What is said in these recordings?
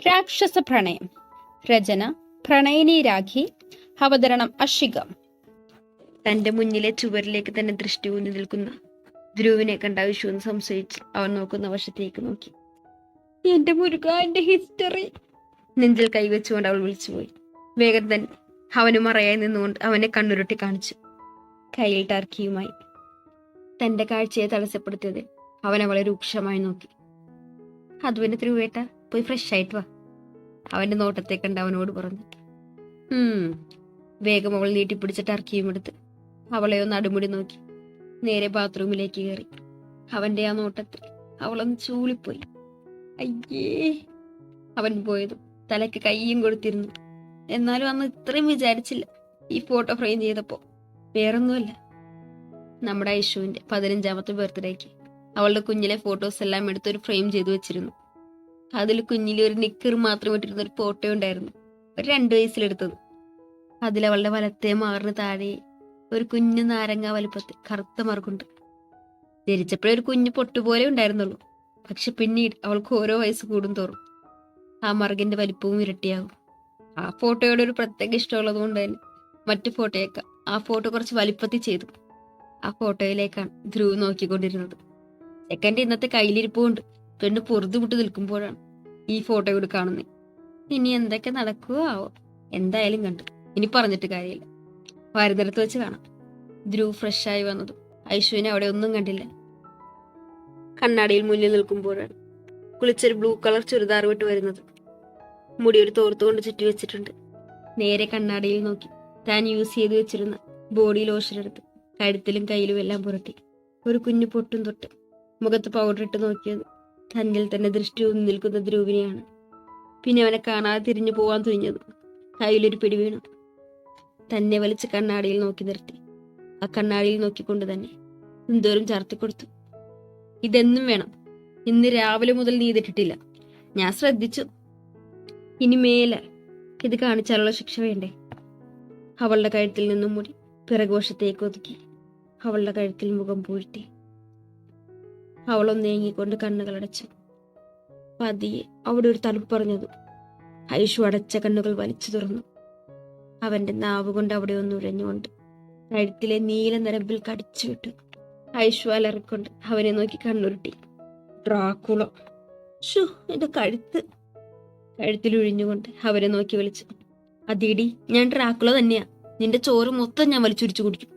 രാക്ഷസ പ്രണയം. രചന പ്രണയിനി രാഖി. അവതരണം അഷിക. തന്റെ മുന്നിലെ ചുവരിലേക്ക് തന്നെ ദൃഷ്ടി ഊന്നി നിൽക്കുന്ന ധ്രുവിനെ കണ്ട വിഷു എന്ന് സംശയിച്ച് അവൻ നോക്കുന്ന വശത്തേക്ക് നോക്കി. എന്റെ മുരുക, എന്റെ ഹിസ്റ്ററി! നെഞ്ചിൽ കൈവച്ചുകൊണ്ട് അവൾ വിളിച്ചുപോയി. വേഗം തന്നെ അവന് മറയായി നിന്നുകൊണ്ട് അവനെ കണ്ണുരുട്ടി കാണിച്ചു, കയ്യിൽ ടർക്കിയുമായി. തന്റെ കാഴ്ചയെ തടസ്സപ്പെടുത്തിയത് അവൻ അവളെ രൂക്ഷമായി നോക്കി. അത് പിന്നെ ധ്രുവേട്ട, പോയി ഫ്രഷ് ആയിട്ട് വാ, അവന്റെ നോട്ടത്തെ കണ്ട് അവനോട് പറഞ്ഞു. വേഗം അവൾ നീട്ടിപ്പിടിച്ച ടർക്കിയും എടുത്ത് അവളെ ഒന്ന് അടുമുടി നോക്കി നേരെ ബാത്റൂമിലേക്ക് കയറി. അവന്റെ ആ നോട്ടത്തിൽ അവളൊന്ന് ചൂളിപ്പോയി. അയ്യേ! അവൻ പോയതും തലയ്ക്ക് കയ്യും കൊടുത്തിരുന്നു. എന്നാലും അന്ന് ഇത്രയും വിചാരിച്ചില്ല. ഈ ഫോട്ടോ ഫ്രെയിം ചെയ്തപ്പോ വേറൊന്നുമല്ല, നമ്മുടെ ഐഷുവിന്റെ 15ാമത്തെ ബർത്ത്ഡേക്ക് അവളുടെ കുഞ്ഞിലെ ഫോട്ടോസ് എല്ലാം എടുത്തൊരു ഫ്രെയിം ചെയ്തു വെച്ചിരുന്നു. അതിൽ കുഞ്ഞിലെ ഒരു നിക്കർ മാത്രം ഇട്ടിരുന്ന ഒരു ഫോട്ടോ ഉണ്ടായിരുന്നു, ഒരു 2 വയസ്സിലെടുത്തത്. അതിൽ അവളുടെ വലത്തെ മാറിന് താഴെ ഒരു കുഞ്ഞു നാരങ്ങ വലുപ്പത്തിൽ കറുത്ത മറുകുണ്ട്. ധരിച്ചപ്പോഴേ ഒരു കുഞ്ഞു പൊട്ടുപോലെ ഉണ്ടായിരുന്നുള്ളൂ. പക്ഷെ പിന്നീട് അവൾക്ക് ഓരോ വയസ്സ് കൂടും തോറും ആ മറുകിന്റെ വലിപ്പവും ഇരട്ടിയാകും. ആ ഫോട്ടോയോട് ഒരു പ്രത്യേക ഇഷ്ടമുള്ളത് കൊണ്ട് തന്നെ മറ്റു ഫോട്ടോയേക്കാൾ ആ ഫോട്ടോ കുറച്ച് വലിപ്പത്തിൽ ചെയ്തു. ആ ഫോട്ടോയിലേക്കാണ് ധ്രുവ് നോക്കിക്കൊണ്ടിരുന്നത്. സെക്കൻഡ് ഇന്നത്തെ കയ്യിലിരിപ്പുകൊണ്ട് പെണ്ണ് പൊറുതുമുട്ട് നിൽക്കുമ്പോഴാണ് ഈ ഫോട്ടോയോട് കാണുന്നത്. ഇനി എന്തൊക്കെ നടക്കുവോ ആവോ. എന്തായാലും കണ്ടു, ഇനി പറഞ്ഞിട്ട് കാര്യമില്ല. വരുന്നിടത്ത് വെച്ച് കാണാം. ധ്രുവ് ഫ്രഷായി വന്നതും ഐഷുവിനെ അവിടെ ഒന്നും കണ്ടില്ല. കണ്ണാടിയിൽ മുന്നിൽ നിൽക്കുമ്പോഴാണ് കുളിച്ചൊരു ബ്ലൂ കളർ ചുരിദാർ വിട്ട് വരുന്നത്. മുടി ഒരു തോർത്തുകൊണ്ട് ചുറ്റി വെച്ചിട്ടുണ്ട്. നേരെ കണ്ണാടിയിൽ നോക്കി താൻ യൂസ് ചെയ്ത് വെച്ചിരുന്ന ബോഡി ലോഷൻ എടുത്ത് കഴുത്തിലും കയ്യിലും എല്ലാം പുരട്ടി ഒരു കുഞ്ഞു പൊട്ടും തൊട്ട് മുഖത്ത് പൗഡർ ഇട്ട് നോക്കിയത് തന്നിൽ തന്നെ ദൃഷ്ടി ഊന്നി നിൽക്കുന്ന ധ്രുവിനെയാണ്. പിന്നെ അവനെ കാണാതെ തിരിഞ്ഞു പോവാൻ തുനിഞ്ഞത് കയ്യിലൊരു പിടി വീണു. തന്നെ വലിച്ച് കണ്ണാടിയിൽ നോക്കി നിർത്തി. ആ കണ്ണാടിയിൽ നോക്കിക്കൊണ്ട് തന്നെ എന്തോരം ചാർത്തി കൊടുത്തു. ഇതെന്നും വേണം, ഇന്ന് രാവിലെ മുതൽ നീ ഇതിട്ടിട്ടില്ല, ഞാൻ ശ്രദ്ധിച്ചു. ഇനി മേലെ ഇത് കാണിച്ചാലുള്ള ശിക്ഷ വേണ്ടേ? അവളുടെ കഴുത്തിൽ നിന്നും മുടി പിറകുവശത്തേക്ക് ഒതുക്കി അവളുടെ കഴുത്തിൽ മുഖം പൂഴ്ത്തി അവളൊന്നേങ്ങിക്കൊണ്ട് കണ്ണുകളടച്ചു. പതിയെ അവിടെ ഒരു തണുപ്പറഞ്ഞതു. ഐഷു അടച്ച കണ്ണുകൾ വലിച്ചു തുറന്നു. അവന്റെ നാവ് കൊണ്ട് അവിടെ ഒന്ന് ഉഴഞ്ഞുകൊണ്ട് കഴുത്തിലെ നീല നരമ്പിൽ കടിച്ചു വിട്ടു. ഐഷു അലറിക്കൊണ്ട് അവനെ നോക്കി കണ്ണുരുട്ടി. ഡ്രാക്കുള! ഷു, എന്റെ കഴുത്തിൽ ഒഴിഞ്ഞുകൊണ്ട് അവരെ നോക്കി വിളിച്ചു. അതീടി, ഞാൻ ഡ്രാക്കുള തന്നെയാ. നിന്റെ ചോറ് മൊത്തം ഞാൻ വലിച്ചുരിച്ചു കുടിക്കും.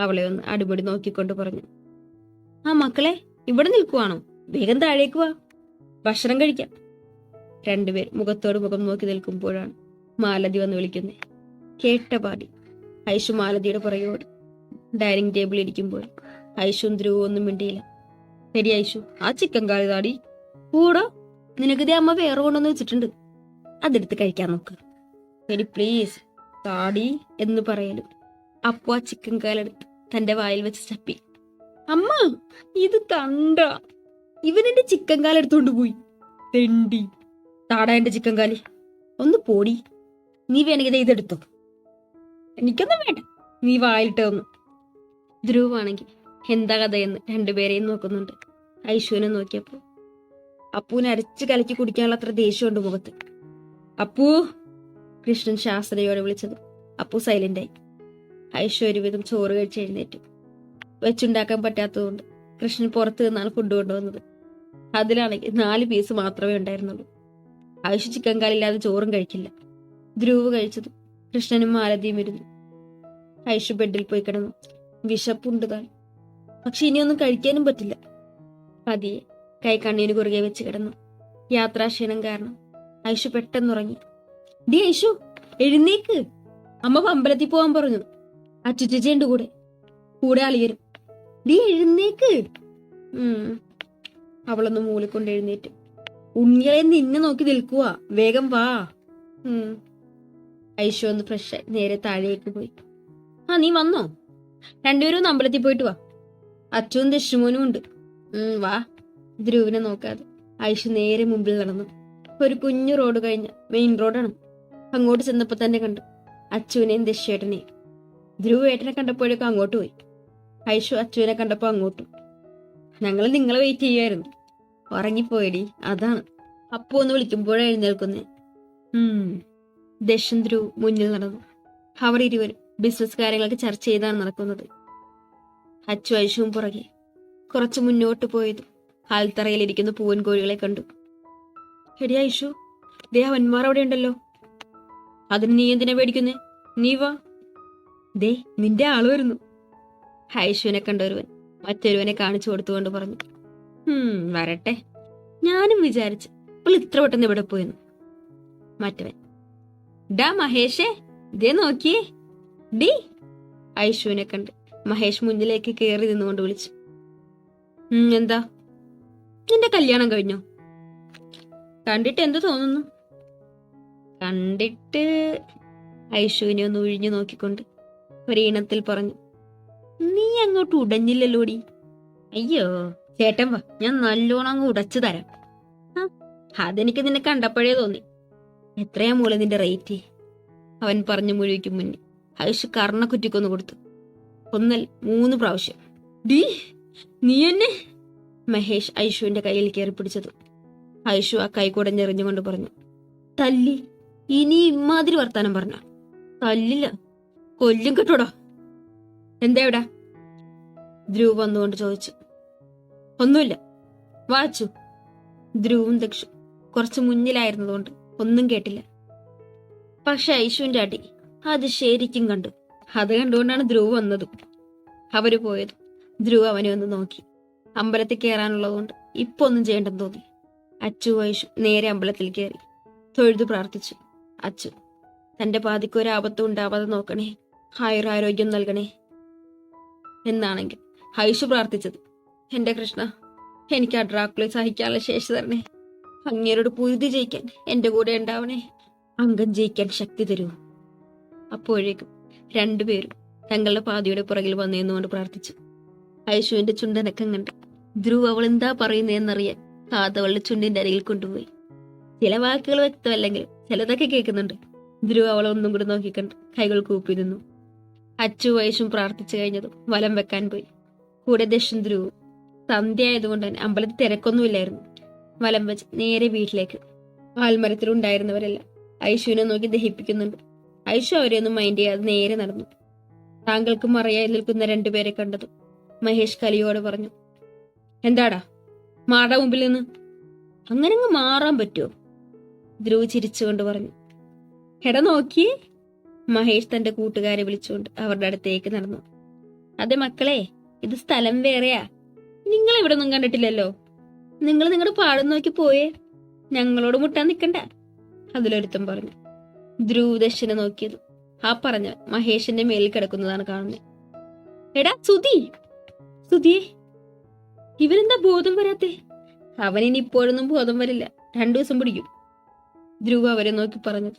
അവളെ ഒന്ന് അടിമുടി നോക്കിക്കൊണ്ട് പറഞ്ഞു. ആ മക്കളെ, ഇവിടെ നിൽക്കുവാണോ? വേഗം താഴേക്ക് വാ, ഭക്ഷണം കഴിക്കാം. രണ്ടുപേർ മുഖത്തോട് മുഖം നോക്കി നിൽക്കുമ്പോഴാണ് മാലതി വന്ന് വിളിക്കുന്നത്. കേട്ട പാടി ഐഷു മാലതിയുടെ പുറകോട്. ഡൈനിങ് ടേബിളിൽ ഇരിക്കുമ്പോൾ ഐഷും ധ്രുവും ഒന്നും മിണ്ടിയില്ല. ശരി ഐഷു, ആ ചിക്കൻ കാളി താടി കൂടോ, നിനക്കിതേ അമ്മ വേറെ കൊണ്ടുവന്ന് വെച്ചിട്ടുണ്ട്, അതെടുത്ത് കഴിക്കാൻ നോക്ക്. ശരി പ്ലീസ് താടി എന്ന് പറയലും അപ്പു ആ ചിക്കൻ കാലെടുത്ത് തന്റെ വായിൽ വെച്ച് ചപ്പി. അമ്മ, ഇത് കണ്ട, ഇവനെന്റെ ചിക്കൻ കാലെടുത്തോണ്ട് പോയി. തെണ്ടി താടാ എന്റെ ചിക്കൻ കാലി, ഒന്ന് പോടി. നീ വേണമെങ്കിൽ ഇതെടുത്തോ, എനിക്കൊന്നും വേണ്ട, നീ വായിലിട്ട് തന്നു. ധ്രുവാണെങ്കിൽ എന്താ കഥയെന്ന് രണ്ടുപേരെയും നോക്കുന്നുണ്ട്. ഐഷുവിനെ നോക്കിയപ്പോ അപ്പൂനെ അരച്ച് കലക്കി കുടിക്കാനുള്ള അത്ര ദേഷ്യമുണ്ട് മുഖത്ത്. അപ്പൂ! കൃഷ്ണൻ ശാസ്ത്രയോടെ വിളിച്ചത്. അപ്പു സൈലന്റായി. ഐഷു ഒരുവിധം ചോറ് കഴിച്ച് എഴുന്നേറ്റു. വെച്ചുണ്ടാക്കാൻ പറ്റാത്തതുകൊണ്ട് കൃഷ്ണൻ പുറത്തു നിന്നാണ് ഫുഡ് കൊണ്ടുവന്നത്. അതിലാണെങ്കിൽ 4 പീസ് മാത്രമേ ഉണ്ടായിരുന്നുള്ളൂ. ഐഷു ചിക്കൻ കാലില്ലാതെ ചോറും കഴിക്കില്ല. ധ്രുവ് കഴിച്ചതും കൃഷ്ണനും മാലതിയും ഇരുന്നു. ഐഷു ബെഡിൽ പോയി കിടന്നു. വിശപ്പുണ്ട് താൻ, പക്ഷെ ഇനിയൊന്നും കഴിക്കാനും പറ്റില്ല. പതിയെ കൈ കണ്ണീന് കുറുകെ വെച്ച് കിടന്നു. യാത്രാക്ഷീണം കാരണം ഐഷു പെട്ടെന്നുറങ്ങി. ഡി ഐഷു, എഴുന്നേക്ക്, അമ്മ അമ്പലത്തിൽ പോവാൻ പറഞ്ഞു. അച്ചുച്ചേണ്ട് കൂടെ അളിയരും. ഡി എഴുന്നേക്ക്. അവളൊന്ന് മൂളിക്കൊണ്ട് എഴുന്നേറ്റ്. ഉണ്ണികളെ നിന്നെ നോക്കി നിൽക്കുക, വേഗം വാ. ഐഷു ഒന്ന് ഫ്രഷായി നേരെ താഴേക്ക് പോയി. ആ നീ വന്നോ? രണ്ടുപേരും ഒന്ന് അമ്പലത്തിൽ പോയിട്ട് വാ, അച്ഛനും ദശുമോനും ഉണ്ട്. വാ. ധ്രുവിനെ നോക്കാതെ ഐഷു നേരെ മുമ്പിൽ നടന്നു. ഒരു കുഞ്ഞു റോഡ് കഴിഞ്ഞ മെയിൻ റോഡാണ്. അങ്ങോട്ട് ചെന്നപ്പോ തന്നെ കണ്ടു അച്ചുവിനെയും ദശേട്ടനെയും. ധ്രുവ് ഏട്ടനെ കണ്ടപ്പോഴേക്കും അങ്ങോട്ട് പോയി. ഐഷു അച്ചുവിനെ കണ്ടപ്പോ അങ്ങോട്ടും. ഞങ്ങൾ നിങ്ങളെ വെയിറ്റ് ചെയ്യുമായിരുന്നു. ഉറങ്ങിപ്പോയടി, അതാണ്. അപ്പു ഒന്ന് വിളിക്കുമ്പോഴേ എഴുന്നേൽക്കുന്നേ. ദശൻ ധ്രുവ് മുന്നിൽ നടന്നു. അവർ ഇരുവരും ബിസിനസ് കാര്യങ്ങളൊക്കെ ചർച്ച ചെയ്താണ് നടക്കുന്നത്. അച്ചു ഐഷുവും പുറകെ. കുറച്ച് മുന്നോട്ട് പോയത് ആൽത്തറയിലിരിക്കുന്ന പൂവൻ കോഴികളെ കണ്ടു. എടി ഐഷു, ദേ അവന്മാർ അവിടെ ഉണ്ടല്ലോ. അതിന് നീ എന്തിനാ പേടിക്കുന്നേ? നീ വാ, ദേ നിന്റെ ആള് വരുന്നു. ഐഷുവിനെ കണ്ടൊരുവൻ മറ്റൊരുവനെ കാണിച്ചു കൊടുത്തുകൊണ്ട് പറഞ്ഞു. വരട്ടെ, ഞാനും വിചാരിച്ചു ഇപ്പോൾ ഇത്ര പെട്ടെന്ന് ഇവിടെ പോയെന്ന്. മറ്റവൻ, ഡാ മഹേഷേ, ദേ നോക്കിയേ ഡി. ഐഷുവിനെ കണ്ട് മഹേഷ് മുന്നിലേക്ക് കയറി നിന്നുകൊണ്ട് വിളിച്ചു. എന്താ, നിന്റെ കല്യാണം കഴിഞ്ഞോ? കണ്ടിട്ട് എന്ത് തോന്നുന്നു? കണ്ടിട്ട്, ഐഷുവിനെ ഒന്ന് ഒഴിഞ്ഞു നോക്കിക്കൊണ്ട് ഒരീണത്തിൽ പറഞ്ഞു. നീ അങ്ങോട്ട് ഉടഞ്ഞില്ലല്ലോടി. അയ്യോ ചേട്ടൻ വാ, ഞാൻ നല്ലോണം അങ്ങ് ഉടച്ചു തരാം. അതെനിക്ക് നിന്നെ കണ്ടപ്പോഴേ തോന്നി. എത്രയാ മൂല നിന്റെ റേറ്റ്? അവൻ പറഞ്ഞു മുഴുവയ്ക്കും മുന്നേ ഐഷു കർണ കുറ്റിക്കൊന്നു കൊടുത്തു. 1 3 പ്രാവശ്യം. ഡീ നീ എന്നെ? മഹേഷ് ഐഷുവിന്റെ കയ്യിൽ കയറി പിടിച്ചത്. ഐഷു ആ കൈ കുടഞ്ഞെറിഞ്ഞുകൊണ്ട് പറഞ്ഞു. തല്ലി? ഇനി ഇമാതിരി വർത്താനം പറഞ്ഞ തല്ലില്ല, കൊല്ലും കേട്ടോടാ. എന്താ എവിടാ? ധ്രുവ് വന്നുകൊണ്ട് ചോദിച്ചു. ഒന്നുമില്ല, വാച്ചു. ധ്രുവും ദക്ഷു കുറച്ച് മുന്നിലായിരുന്നതുകൊണ്ട് ഒന്നും കേട്ടില്ല. പക്ഷെ ഐഷുവിന്റെ അടി അത് ശരിക്കും കണ്ടു. അത് കണ്ടുകൊണ്ടാണ് ധ്രുവ് വന്നതും അവര് പോയത്. ധ്രുവ് അവനെ ഒന്ന് നോക്കി. അമ്പലത്തിൽ കയറാനുള്ളതുകൊണ്ട് ഇപ്പൊ ഒന്നും ചെയ്യേണ്ടെന്ന് തോന്നി. അച്ചു ഐഷു നേരെ അമ്പലത്തിൽ കയറി തൊഴുതു പ്രാർത്ഥിച്ചു. അച്ചു, തന്റെ പാതിക്കൊരാപത്തും ഉണ്ടാവാതെ നോക്കണേ, ആയുരാരോഗ്യം നൽകണേ എന്നാണെങ്കിൽ ഐഷു പ്രാർത്ഥിച്ചത്, എന്റെ കൃഷ്ണ, എനിക്ക് ആ ഡ്രാക്കുളെ സഹിക്കാനുള്ള ശേഷി തരണേ, അങ്ങേരോട് പൊരുതി ജയിക്കാൻ എന്റെ കൂടെ ഉണ്ടാവണേ, അംഗം ജയിക്കാൻ ശക്തി തരൂ. അപ്പോഴേക്കും രണ്ടുപേരും തങ്ങളുടെ പാതിയുടെ പുറകിൽ വന്നെന്നുകൊണ്ട് പ്രാർത്ഥിച്ചു. ഐഷുവിന്റെ ചുണ്ടനക്കം കണ്ട് ധ്രുവ് അവൾ എന്താ പറയുന്നതെന്നറിയാൻ കാതവളുടെ ചുണ്ടിന്റെ അരികിൽ കൊണ്ടുപോയി. ചില വാക്കുകൾ വ്യക്തമല്ലെങ്കിലും ചിലതൊക്കെ കേൾക്കുന്നുണ്ട്. ധ്രുവ് അവളെ ഒന്നും കൂടി നോക്കിക്കണ്ട് കൈകൾ കൂപ്പി നിന്നു. അച്ചു ഐഷും പ്രാർത്ഥിച്ചു കഴിഞ്ഞതും വലം വെക്കാൻ പോയി. കൂടെ ദശൻ ധ്രുവ്. സന്ധ്യ ആയതുകൊണ്ട് തന്നെ അമ്പലത്തിൽ തിരക്കൊന്നുമില്ലായിരുന്നു. വലം വെച്ച് നേരെ വീട്ടിലേക്ക്. ആൽമരത്തിലുണ്ടായിരുന്നവരെല്ലാം ഐഷുവിനെ നോക്കി ദഹിപ്പിക്കുന്നുണ്ട്. ഐഷു അവരെയൊന്നും മൈൻഡ് ചെയ്യാതെ നേരെ നടന്നു. താങ്കൾക്ക് മറയായി നിൽക്കുന്ന 2 പേരെ കണ്ടതും മഹേഷ് കലിയോട് പറഞ്ഞു. എന്താടാ മാറാ മുമ്പിൽ നിന്ന്? അങ്ങനെ അങ്ങ് മാറാൻ പറ്റുമോ? ധ്രുവ് ചിരിച്ചുകൊണ്ട് പറഞ്ഞു. എടാ നോക്കിയേ. മഹേഷ് തന്റെ കൂട്ടുകാരെ വിളിച്ചുകൊണ്ട് അവരുടെ അടുത്തേക്ക് നടന്നു. അതെ മക്കളെ, ഇത് സ്ഥലം വേറെയാ. നിങ്ങൾ ഇവിടെ ഒന്നും കണ്ടിട്ടില്ലല്ലോ. നിങ്ങൾ നിങ്ങളുടെ പാടം നോക്കി പോയേ, ഞങ്ങളോട് മുട്ടാൻ നിൽക്കണ്ട, അതിലൊരുത്തം പറഞ്ഞു. ധ്രുവ് ദശനെ നോക്കിയത് ആ പറഞ്ഞ മഹേഷിന്റെ മേലിൽ കിടക്കുന്നതാണ് കാണുന്നത്. എടാ സുധിയെ, ഇവരെന്താ ബോധം വരാത്തെ? അവനിനി ഇപ്പോഴൊന്നും ബോധം വരില്ല, 2 ദിവസം പിടിക്കും. ധ്രുവ് അവരെ നോക്കി പറഞ്ഞത്.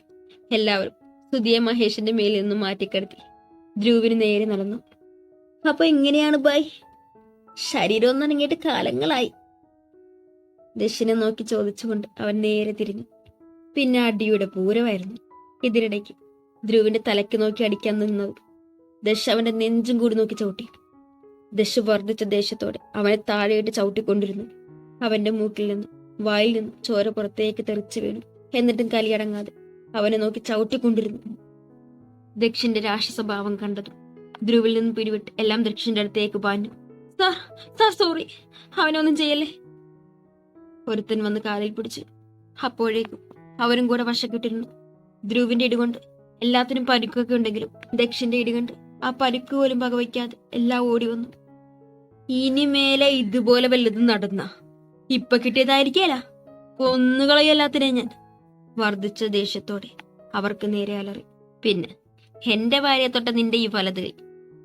എല്ലാവരും സുധിയെ മഹേഷിന്റെ മേലിൽ നിന്നും മാറ്റിക്കിടത്തി ധ്രുവിന് നേരെ നടന്നു. അപ്പൊ എങ്ങനെയാണ് ബായ്, ശരീരം ഒന്നനങ്ങിയിട്ട് കാലങ്ങളായി? ദശനെ നോക്കി ചോദിച്ചുകൊണ്ട് അവൻ നേരെ തിരിഞ്ഞു. പിന്നെ അടിയുടെ പൂരമായിരുന്നു. ഇതിനിടയ്ക്ക് ധ്രുവിന്റെ തലയ്ക്ക് നോക്കി അടിക്കാൻ നിന്നത് ദശ അവന്റെ നെഞ്ചും കൂടി നോക്കി ചവിട്ടി. ദശ വർദ്ധിച്ച ദേഷ്യത്തോടെ അവനെ താഴെയിട്ട് ചവിട്ടിക്കൊണ്ടിരുന്നു. അവന്റെ മൂക്കിൽ നിന്ന് വായിൽ നിന്ന് ചോര പുറത്തേക്ക് തെറിച്ചു വീണു. എന്നിട്ടും കലിയടങ്ങാതെ അവനെ നോക്കി ചവിട്ടിക്കൊണ്ടിരുന്നു. ദക്ഷിന്റെ രാക്ഷസഭാവം കണ്ടതും ധ്രുവിൽ നിന്ന് പിടിവിട്ട് എല്ലാം ദക്ഷിന്റെ അടുത്തേക്ക് പാഞ്ഞു. സാർ സോറി, അവനൊന്നും ചെയ്യല്ലേ. ഒരുത്തൻ വന്ന് കാലിൽ പിടിച്ചു. അപ്പോഴേക്കും അവരും കൂടെ വശക്കിട്ടിരുന്നു. ധ്രുവിന്റെ ഇടികൊണ്ട് എല്ലാത്തിനും പരിക്കൊക്കെ ഉണ്ടെങ്കിലും ദക്ഷിന്റെ ഇടികൊണ്ട് ആ പരിക്ക് പോലും വകവയ്ക്കാതെ എല്ലാം ഓടി വന്നു. ഇനി മേലെ ഇതുപോലെ വല്ലതും നടന്ന ഇപ്പൊ കിട്ടിയതായിരിക്കല, കൊന്നുകളയല്ലാത്തിനെ ഞാൻ. വർദ്ധിച്ച ദേഷ്യത്തോടെ അവർക്ക് നേരെ അലറി. പിന്നെ എന്റെ ഭാര്യയെ തൊട്ട നിന്റെ ഈ വലത് കൈ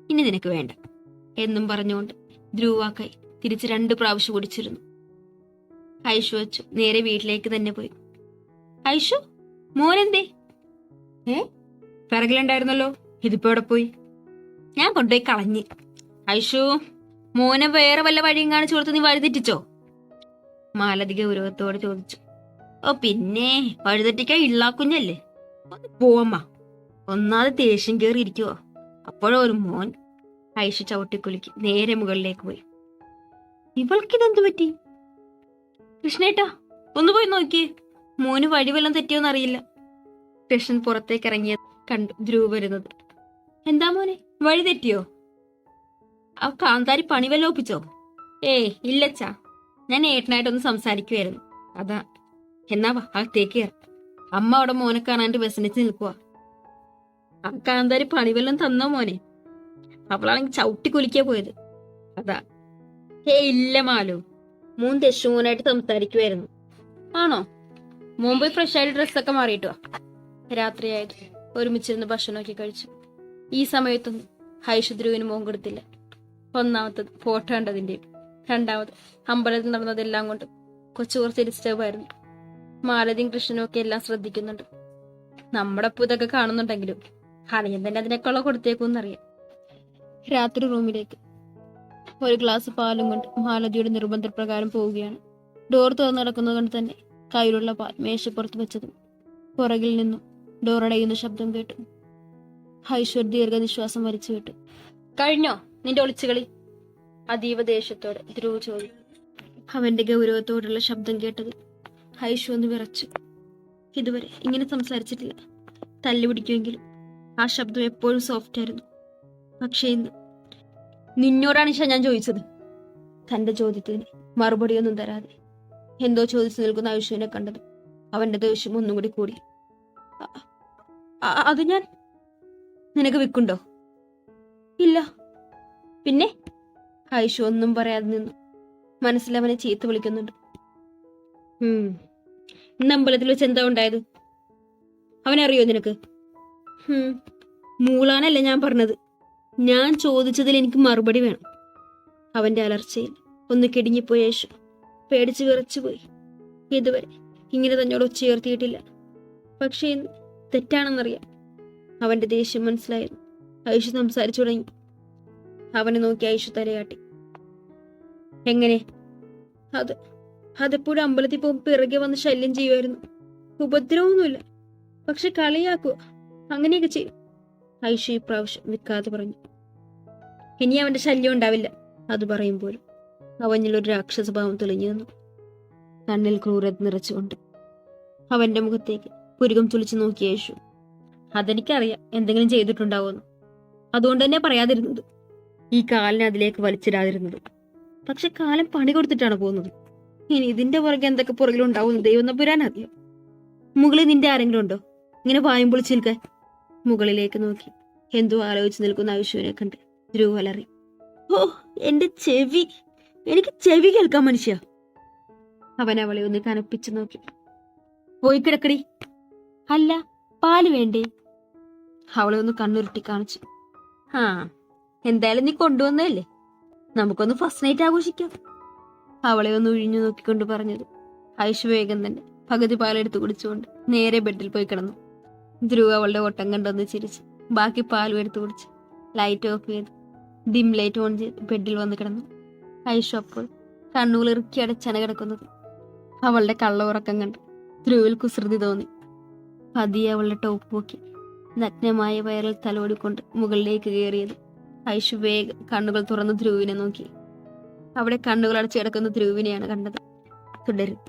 ഇനി നിനക്ക് വേണ്ട എന്നും പറഞ്ഞുകൊണ്ട് ധ്രുവാക്കായി തിരിച്ച് 2 പ്രാവശ്യം ഓടിച്ചിരുന്നു. ഐഷു വച്ചു നേരെ വീട്ടിലേക്ക് തന്നെ പോയി. ഐഷു മോനെന്തേ? പിറകിലുണ്ടായിരുന്നല്ലോ, ഇതിപ്പോ എവിടെ പോയി? ഞാൻ കൊണ്ടുപോയി കളഞ്ഞ്. ഐഷു മോനെ വേറെ വല്ല വഴിയും കാണിച്ചു കൊടുത്ത് നീ വഴിതെറ്റിച്ചോ? മാലതി ഗൗരവത്തോടെ ചോദിച്ചു. ഓ പിന്നെ വഴിതെറ്റിക്കാൻ ഇള്ളാക്കുഞ്ഞല്ലേ, ഒന്ന് പോവമ്മ. ഒന്നാതെ ദേഷ്യം കയറി ഇരിക്കുവോ, അപ്പോഴോ ഒരു മോൻ. ഐഷു ചവിട്ടിക്കുലുക്കി നേരെ മുകളിലേക്ക് പോയി. ഇവൾക്കിതെന്തു പറ്റി? കൃഷ്ണേട്ടാ ഒന്ന് പോയി നോക്കി, മോന് വഴി വല്ലതും തെറ്റിയോന്ന് അറിയില്ല. കൃഷ്ണൻ പുറത്തേക്ക് ഇറങ്ങിയത് കണ്ടു ധ്രുവ് വരുന്നത്. എന്താ മോനെ, വഴി തെറ്റിയോ? ആ കാന്താരി പണി വല്ല ഒപ്പിച്ചോ? ഏയ് ഇല്ലച്ചാ, ഞാൻ ഏട്ടനായിട്ടൊന്ന് സംസാരിക്കുമായിരുന്നു, അതാ. എന്നാ വാ, അകത്തേക്ക് കയറി. അമ്മ അവിടെ മോനെ കാണാണ്ട് വിസനിച്ച് നിൽക്കുക. ആ കാന്താരി പണി വല്ലതും തന്നോ മോനെ? അവളാണെങ്കിൽ ചവിട്ടി കുലിക്കാ പോയത്, അതാ. ഇല്ല മാലു, മോൻ ദശുമോനായിട്ട് സംസാരിക്കുമായിരുന്നു. ആണോ? മോൻ പോയി ഫ്രഷ് ആയിട്ട് ഡ്രസ്സൊക്കെ മാറിയിട്ടു. രാത്രിയായത് ഒരുമിച്ചിരുന്ന് ഭക്ഷണമൊക്കെ കഴിച്ചു. ഈ സമയത്തൊന്നും ഹൈഷ ധ്രുവിന് മോൻ കൊടുത്തില്ല. ഒന്നാമത്തത് ഫോട്ടോ കണ്ടതിന്റെയും, രണ്ടാമത് അമ്പലത്തിൽ നടന്നതെല്ലാം കൊണ്ട് കൊച്ചു കുറച്ച് ഡിസ്റ്റർബ് ആയിരുന്നു. മാലതിയും കൃഷ്ണനും ഒക്കെ എല്ലാം ശ്രദ്ധിക്കുന്നുണ്ട്. നമ്മുടെ ഒപ്പം ഇതൊക്കെ കാണുന്നുണ്ടെങ്കിലും അളിയൻ തന്നെ അതിനേക്കുള്ള കൊടുത്തേക്കുമെന്നറിയാം. രാത്രി റൂമിലേക്ക് ഒരു ഗ്ലാസ് പാലും കൊണ്ട് മാലതിയുടെ നിർബന്ധപ്രകാരം പോവുകയാണ്. ഡോർ തുറന്നു നടക്കുന്നത് കൊണ്ട് തന്നെ കയ്യിലുള്ള പാൽ മേശപ്പുറത്ത് വെച്ചതും പുറകിൽ നിന്നും ഡോറടയുന്ന ശബ്ദം കേട്ടു. ഹൈശ്വർ ദീർഘനിശ്വാസം വലിച്ചു വിട്ടു. കഴിഞ്ഞോ നിന്റെ ഒളിച്ചുകളി? അതീവ ദേഷ്യത്തോടെ ധ്രുവ് ചോദിച്ചു. അവന്റെ ഗൗരവത്തോടുള്ള ശബ്ദം കേട്ടത് ഹൈഷു ഒന്ന് വിറച്ചു. ഇതുവരെ ഇങ്ങനെ സംസാരിച്ചിട്ടില്ല. തല്ലുപിടിക്കുമെങ്കിലും ആ ശബ്ദം എപ്പോഴും സോഫ്റ്റ് ആയിരുന്നു. പക്ഷേ ഇന്ന് നിന്നോടാണ് ഇഷ ഞാൻ ചോദിച്ചത്. തന്റെ ചോദ്യത്തിന് മറുപടിയൊന്നും തരാതെ എന്തോ ചോദിച്ചു നിൽക്കുന്ന ഐഷുവിനെ കണ്ടത് അവന്റെ ദേഷ്യം ഒന്നും കൂടി കൂടി. അത് ഞാൻ നിനക്ക് വിൽക്കുണ്ടോ? ഇല്ല. പിന്നെ? ഐഷു ഒന്നും പറയാതെ നിന്നു. മനസ്സിലവനെ ചീത്ത വിളിക്കുന്നുണ്ട്. ഇന്ന് അമ്പലത്തിൽ വെച്ച് എന്താ ഉണ്ടായത്? അവനറിയോ നിനക്ക്? മൂളാനല്ല ഞാൻ പറഞ്ഞത്. ഞാൻ ചോദിച്ചതിൽ എനിക്ക് മറുപടി വേണം. അവന്റെ അലർച്ചയിൽ ഒന്ന് കിടുങ്ങിപ്പോയി യേശു. പേടിച്ച് വിറച്ചുപോയി. ഇതുവരെ ഇങ്ങനെ തന്നോട് ഉച്ചയുയർത്തിയിട്ടില്ല. പക്ഷേ ഇന്ന് തെറ്റാണെന്നറിയാം. അവന്റെ ദേഷ്യം മനസ്സിലായിരുന്നു. ഐഷു സംസാരിച്ചു തുടങ്ങി. അവനെ നോക്കി ഐഷു തലയാട്ടി. എങ്ങനെ? അതെപ്പോഴും അമ്പലത്തിൽ പോകുമ്പോൾ പിറകെ വന്ന് ശല്യം ചെയ്യുമായിരുന്നു. ഉപദ്രവമൊന്നുമില്ല, പക്ഷെ കളിയാക്കുക, അങ്ങനെയൊക്കെ ചെയ്യും. ഐഷു ഈ പ്രാവശ്യം വിൽക്കാതെ പറഞ്ഞു. ഇനി അവന്റെ ശല്യം ഉണ്ടാവില്ല. അത് പറയുമ്പോഴും അവനിലൊരു രാക്ഷസഭാവം തെളിഞ്ഞു നിന്നു. കണ്ണിൽ ക്രൂരത നിറച്ചുകൊണ്ട് അവന്റെ മുഖത്തേക്ക് പുരുകം തുളിച്ചു നോക്കിയ യേശു. അതെനിക്കറിയാം എന്തെങ്കിലും ചെയ്തിട്ടുണ്ടാവുമെന്ന്. അതുകൊണ്ട് തന്നെ പറയാതിരുന്നത്, ഈ കാലിനെ അതിലേക്ക് വലിച്ചിടാതിരുന്നത്. പക്ഷെ കാലം പണി കൊടുത്തിട്ടാണ് പോകുന്നത്. ഇനി ഇതിന്റെ പുറകെ എന്തൊക്കെ പുറകിലുണ്ടാവുമെന്ന് ദൈവം നമ്പുരാൻ അറിയാം. മുകളിൽ നിന്റെ ആരെങ്കിലും ഉണ്ടോ ഇങ്ങനെ വായും പൊളിച്ചു നിൽക്കാൻ? മുകളിലേക്ക് നോക്കി എന്തോ ആലോചിച്ച് നിൽക്കുന്ന ഐഷുവിനെ കണ്ട് ധ്രുവ് അലറി. ഓ, എന്റെ ചെവി! എനിക്ക് ചെവി കേൾക്കാൻ മനുഷ്യ! അവൻ അവളെ ഒന്ന് കനപ്പിച്ചു നോക്കി. പോയി കിടക്കടി. അല്ല, പാല് വേണ്ടേ? അവളെ ഒന്ന് കണ്ണുരുട്ടി കാണിച്ചു. എന്തായാലും നീ കൊണ്ടുവന്നല്ലേ, നമുക്കൊന്ന് ഫസ്റ്റ് നൈറ്റ് ആഘോഷിക്കാം. അവളെ ഒന്ന് ഒഴിഞ്ഞു നോക്കിക്കൊണ്ട് പറഞ്ഞത് ഐഷു വേഗം തന്നെ പകുതി പാലെടുത്ത് കുടിച്ചുകൊണ്ട് നേരെ ബെഡിൽ പോയി കിടന്നു. ധ്രുവ് അവളുടെ ഓട്ടം കണ്ടൊന്ന് ചിരിച്ച് ബാക്കി പാലും എടുത്തു കുടിച്ച് ലൈറ്റ് ഓഫ് ചെയ്ത് ഡിം ലൈറ്റ് ഓൺ ചെയ്ത് ബെഡിൽ വന്ന് കിടന്നു. ഐഷു അപ്പോൾ കണ്ണുകൾ ഇറുക്കി അടച്ചാണ് കിടക്കുന്നത്. അവളുടെ കള്ള ഉറക്കം കണ്ട് ധ്രുവിൽ കുസൃതി തോന്നി. പതിയെ അവളുടെ ടോപ്പ് പോക്കി നഗ്നമായ വയറിൽ തലോടിക്കൊണ്ട് മുകളിലേക്ക് കയറിയത് ഐഷു വേഗം കണ്ണുകൾ തുറന്ന് ധ്രുവിനെ നോക്കി. അവിടെ കണ്ണുകൾ അടച്ചു കിടക്കുന്ന ധ്രുവിനെയാണ് കണ്ടത്. തുടരും.